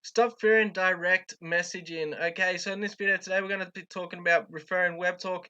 Stop fearing direct messaging. Okay, so in this video today, we're going to be talking about referring Webtalk,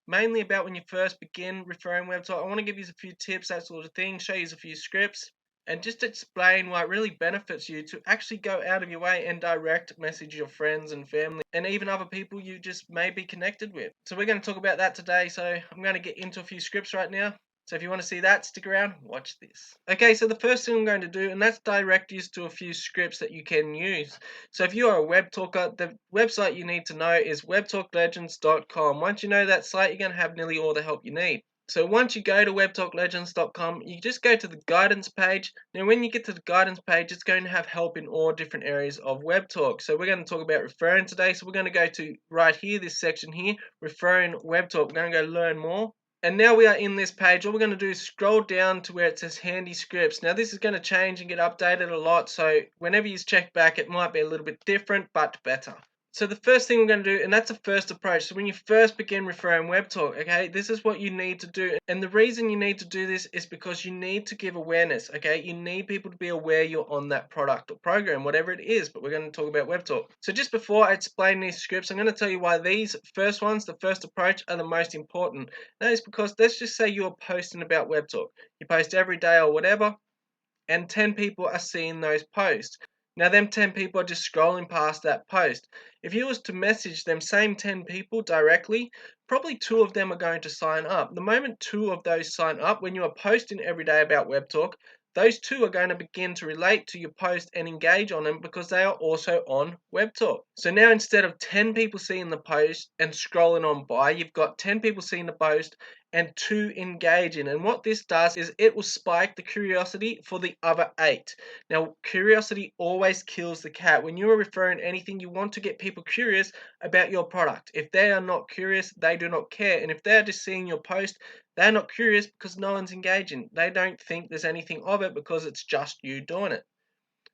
mainly about when you first begin referring Webtalk. I want to give you a few tips, that sort of thing, show you a few scripts, and just explain why it really benefits you to actually go out of your way and direct message your friends and family, and even other people you just may be connected with. So we're going to talk about that today. So I'm going to get into a few scripts right now. So if you want to see that, stick around, watch this. Okay, so the first thing I'm going to do, and that's direct you to a few scripts that you can use. So if you are a web talker, the website you need to know is webtalklegends.com. Once you know that site, you're going to have nearly all the help you need. So once you go to webtalklegends.com, you just go to the guidance page. Now when you get to the guidance page, it's going to have help in all different areas of WebTalk. So we're going to talk about referring today. So we're going to go to right here, this section here, referring WebTalk. We're going to go learn more. And now we are in this page. All we're going to do is scroll down to where it says handy scripts. Now this is going to change and get updated a lot, so whenever you check back it might be a little bit different but better. So the first thing we're going to do, and that's the first approach, so when you first begin referring Webtalk, okay, this is what you need to do. And the reason you need to do this is because you need to give awareness, okay? You need people to be aware you're on that product or program, whatever it is, but we're going to talk about Webtalk. So just before I explain these scripts, I'm going to tell you why these first ones, the first approach, are the most important. That is because let's just say you're posting about Webtalk. You post every day or whatever, and 10 people are seeing those posts. Now them 10 people are just scrolling past that post. If you was to message them same 10 people directly, probably 2 of them are going to sign up. The moment 2 of those sign up, when you are posting every day about Webtalk, those 2 are going to begin to relate to your post and engage on them because they are also on Webtalk. So now instead of 10 people seeing the post and scrolling on by, you've got 10 people seeing the post and 2 engaging. And what this does is it will spike the curiosity for the other 8. Now, curiosity always kills the cat. When you are referring anything, you want to get people curious about your product. If they are not curious, they do not care. And if they're just seeing your post, they're not curious because no one's engaging. They don't think there's anything of it because it's just you doing it.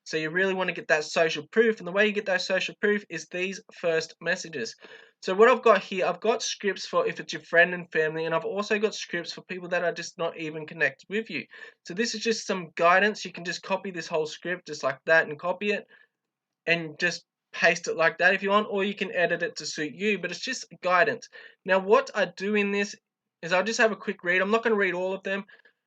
So you really want to get that social proof, and the way you get that social proof is these first messages. So what I've got here, I've got scripts for if it's your friend and family, and I've also got scripts for people that are just not even connected with you. So this is just some guidance. You can just copy this whole script just like that and copy it and just paste it like that if you want, or you can edit it to suit you, but it's just guidance. Now what I do in this is I'll just have a quick read. I'm not going to read all of them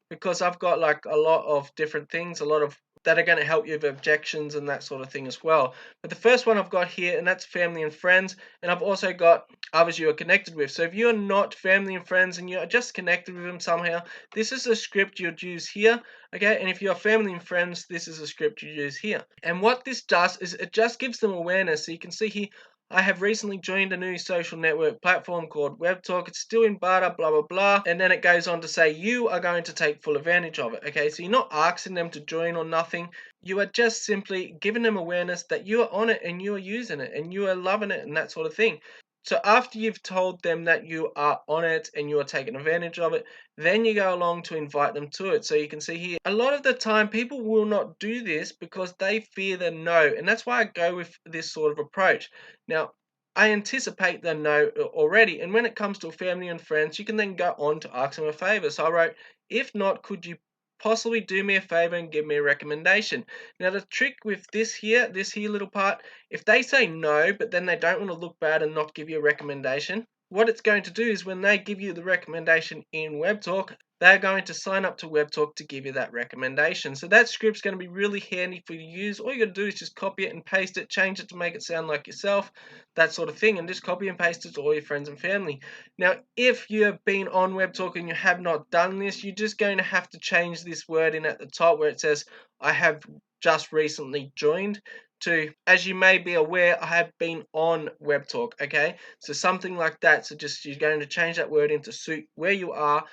because I've got like a lot of different things, a lot of that are going to help you with objections and that sort of thing as well. But the first one I've got here, and that's family and friends, and I've also got others you are connected with. So if you're not family and friends and you're just connected with them somehow, this is a script you'd use here, okay? And if you're family and friends, this is a script you use here. And what this does is it just gives them awareness. So you can see here, I have recently joined a new social network platform called Webtalk. It's still in beta, blah, blah, blah. And then it goes on to say you are going to take full advantage of it. Okay, so you're not asking them to join or nothing. You are just simply giving them awareness that you are on it and you are using it and you are loving it and that sort of thing. So after you've told them that you are on it and you are taking advantage of it, then you go along to invite them to it. So you can see here, a lot of the time people will not do this because they fear the no. And that's why I go with this sort of approach. Now, I anticipate the no already. And when it comes to family and friends, you can then go on to ask them a favor. So I wrote, if not, could you possibly do me a favor and give me a recommendation? Now the trick with this here little part, if they say no, but then they don't want to look bad and not give you a recommendation, what it's going to do is when they give you the recommendation in WebTalk, they're going to sign up to WebTalk to give you that recommendation. So that script's going to be really handy for you to use. All you got to do is just copy it and paste it, change it to make it sound like yourself, that sort of thing, and just copy and paste it to all your friends and family. Now, if you have been on WebTalk and you have not done this, you're just going to have to change this wording at the top where it says, I have just recently joined, to, as you may be aware, I have been on Webtalk, okay? So something like that. So just you're going to change that wording to suit where you are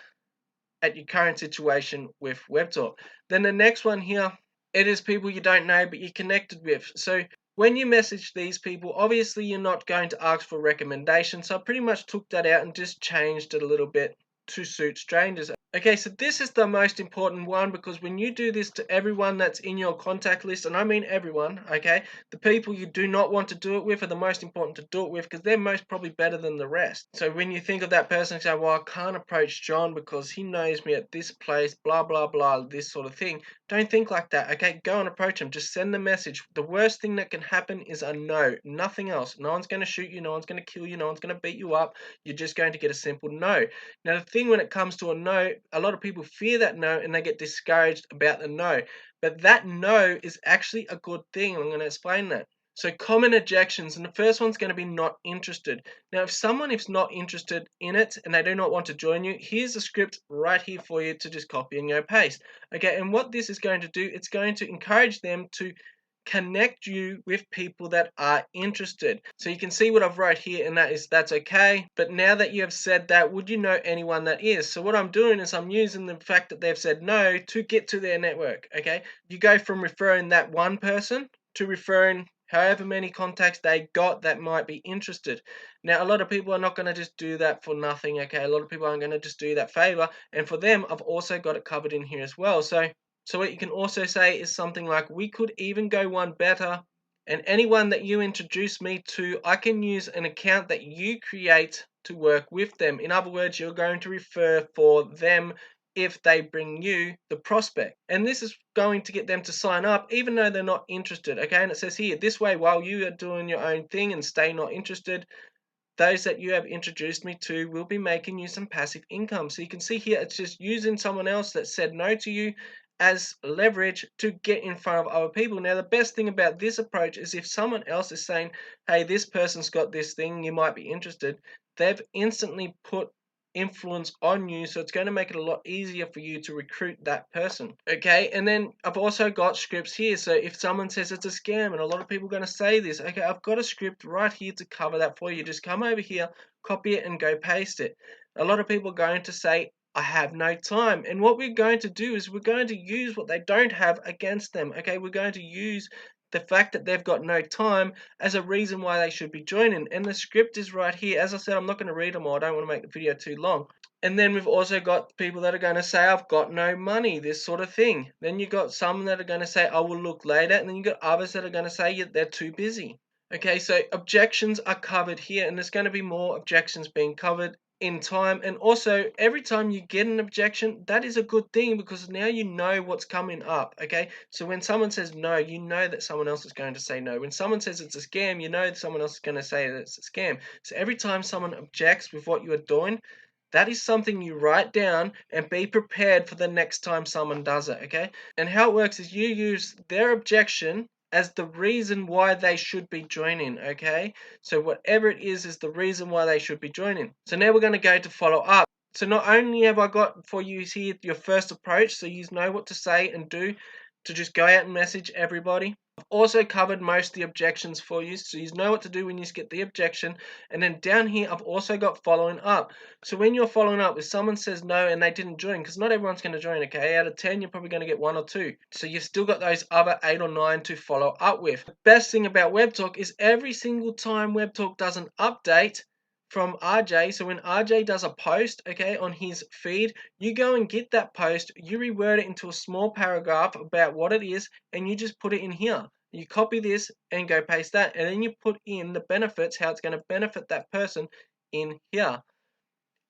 at your current situation with Webtalk. Then the next one here, it is people you don't know but you're connected with. So when you message these people, obviously you're not going to ask for recommendations. So I pretty much took that out and just changed it a little bit to suit strangers. Okay, so this is the most important one because when you do this to everyone that's in your contact list, and I mean everyone, okay, the people you do not want to do it with are the most important to do it with because they're most probably better than the rest. So when you think of that person and say, well, I can't approach John because he knows me at this place, blah, blah, blah, this sort of thing, Don't think like that, okay? Go and approach them. Just send the message. The worst thing that can happen is a no. Nothing else. No one's going to shoot you. No one's going to kill you. No one's going to beat you up. You're just going to get a simple no. Now, the thing when it comes to a no, a lot of people fear that no and they get discouraged about the no. But that no is actually a good thing. I'm going to explain that. So common objections, and the first one's going to be not interested. Now, if someone is not interested in it and they do not want to join you, here's a script right here for you to just copy and go paste. Okay, and what this is going to do, it's going to encourage them to connect you with people that are interested. So you can see what I've wrote here, and that is that's okay. But now that you have said that, would you know anyone that is? So what I'm doing is I'm using the fact that they've said no to get to their network. Okay, you go from referring that one person to referring however many contacts they got that might be interested. Now, a lot of people are not going to just do that for nothing, okay? A lot of people aren't going to just do that favor, and for them, I've also got it covered in here as well. So what you can also say is something like, we could even go one better, and anyone that you introduce me to, I can use an account that you create to work with them. In other words, you're going to refer for them if they bring you the prospect. And this is going to get them to sign up even though they're not interested. Okay, and it says here, this way, while you are doing your own thing and stay not interested, those that you have introduced me to will be making you some passive income. So you can see here, it's just using someone else that said no to you as leverage to get in front of other people. Now, the best thing about this approach is if someone else is saying, hey, this person's got this thing, you might be interested, they've instantly put influence on you, so it's going to make it a lot easier for you to recruit that person. Okay, and then I've also got scripts here. So if someone says it's a scam, and a lot of people are going to say this, okay, I've got a script right here to cover that for you. Just come over here, copy it, and go paste it. A lot of people are going to say, I have no time. And what we're going to do is we're going to use what they don't have against them. Okay, we're going to use the fact that they've got no time as a reason why they should be joining. And the script is right here. As I said, I'm not going to read them all. I don't want to make the video too long. And then we've also got people that are going to say, I've got no money, this sort of thing. Then you got some that are going to say, I will look later. And then you got others that are going to say, yeah, they're too busy. Okay, so objections are covered here, and there's going to be more objections being covered in time. And also, every time you get an objection, that is a good thing because now you know what's coming up. Okay, so when someone says no, you know that someone else is going to say no. When someone says it's a scam, you know that someone else is going to say that it's a scam. So every time someone objects with what you are doing, that is something you write down and be prepared for the next time someone does it. Okay, and how it works is you use their objection as the reason why they should be joining. Okay, so whatever it is the reason why they should be joining. So now we're going to go to follow up. So not only have I got for you here your first approach, so you know what to say and do to just go out and message everybody. I've also covered most of the objections for you, so you know what to do when you get the objection. And then down here, I've also got following up. So when you're following up, if someone says no and they didn't join, because not everyone's going to join, okay? Out of 10, you're probably going to get 1 or 2. So you've still got those other 8 or 9 to follow up with. The best thing about Webtalk is every single time Webtalk does an update from RJ, so when RJ does a post, okay, on his feed, you go and get that post, you reword it into a small paragraph about what it is, and you just put it in here. You copy this and go paste that, and then you put in the benefits, how it's going to benefit that person in here.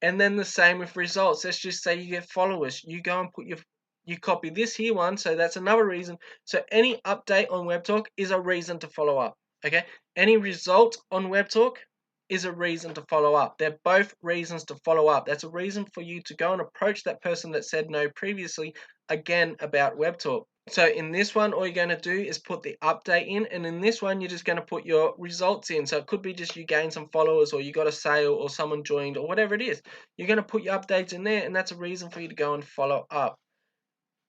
And then the same with results. Let's just say you get followers. You go and you copy this here one, so that's another reason. So any update on Webtalk is a reason to follow up. Okay? Any result on Webtalk is a reason to follow up. They're both reasons to follow up. That's a reason for you to go and approach that person that said no previously again about Webtalk. So in this one, all you're going to do is put the update in, and in this one, you're just going to put your results in. So it could be just you gain some followers, or you got a sale, or someone joined, or whatever it is. You're going to put your updates in there, and that's a reason for you to go and follow up.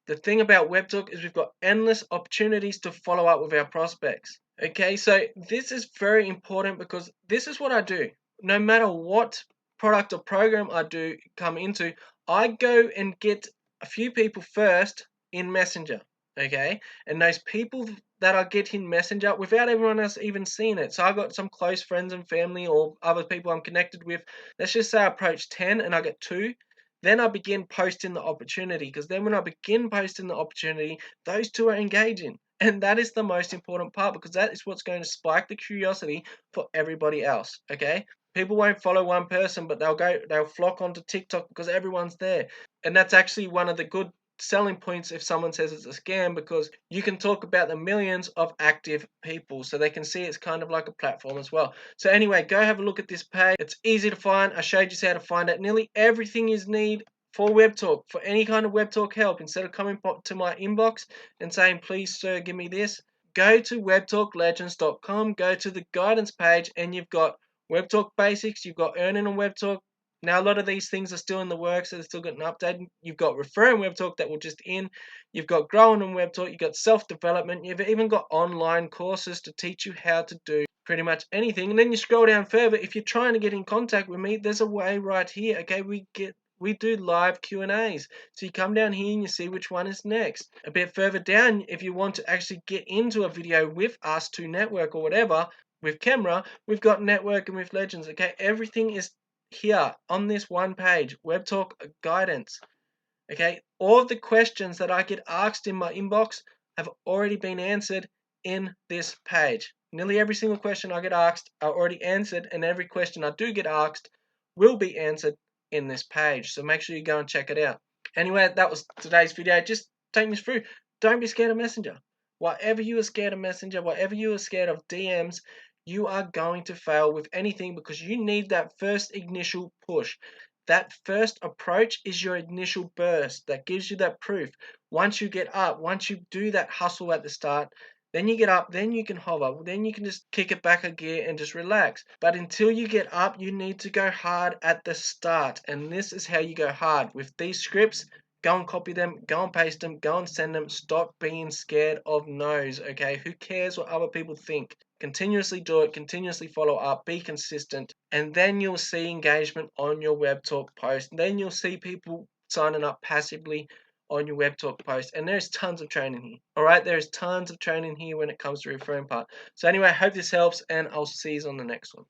The thing about Webtalk is we've got endless opportunities to follow up with our prospects. Okay, so this is very important because this is what I do. No matter what product or program I do come into, I go and get a few people first in Messenger. Okay, and those people that I get in Messenger without everyone else even seeing it. So I got some close friends and family or other people I'm connected with. Let's just say I approach 10 and I get 2. Then I begin posting the opportunity, because then when I begin posting the opportunity, those 2 are engaging. And that is the most important part, because that is what's going to spike the curiosity for everybody else. Okay? People won't follow one person, but they'll flock onto TikTok because everyone's there. And that's actually one of the good selling points if someone says it's a scam, because you can talk about the millions of active people so they can see it's kind of like a platform as well. So anyway, go have a look at this page. It's easy to find. I showed you how to find it. Nearly everything you need for Webtalk, for any kind of Webtalk help. Instead of coming to my inbox and saying, please sir, give me this, go to webtalklegends.com, go to the guidance page, and you've got Webtalk basics, you've got earning on Webtalk. Now, a lot of these things are still in the works, so they're still getting updated. You've got referring Webtalk that will just in. You've got growing on Webtalk. You've got self-development. You've even got online courses to teach you how to do pretty much anything. And then you scroll down further. If you're trying to get in contact with me, there's a way right here. Okay, we do live Q&As. So you come down here and you see which one is next. A bit further down, if you want to actually get into a video with us to network or whatever, with camera, we've got networking with legends. Okay, everything is here on this one page, Webtalk guidance. Okay, all of the questions that I get asked in my inbox have already been answered in this page. Nearly every single question I get asked are already answered, and every question I do get asked will be answered in this page. So make sure you go and check it out. Anyway, that was today's video. Just take me through. Don't be scared of Messenger. Whatever you are scared of Messenger, whatever you are scared of DMs, you are going to fail with anything, because you need that first initial push. That first approach is your initial burst that gives you that proof. Once you get up, once you do that hustle at the start, then you get up, then you can hover, then you can just kick it back a gear and just relax. But until you get up, you need to go hard at the start. And this is how you go hard. With these scripts, go and copy them, go and paste them, go and send them. Stop being scared of no's, okay? Who cares what other people think? Continuously do it, continuously follow up, be consistent, and then you'll see engagement on your Webtalk post. Then you'll see people signing up passively on your Webtalk post, and there's tons of training here. All right, there's tons of training here when it comes to referring part. So anyway, I hope this helps, and I'll see you on the next one.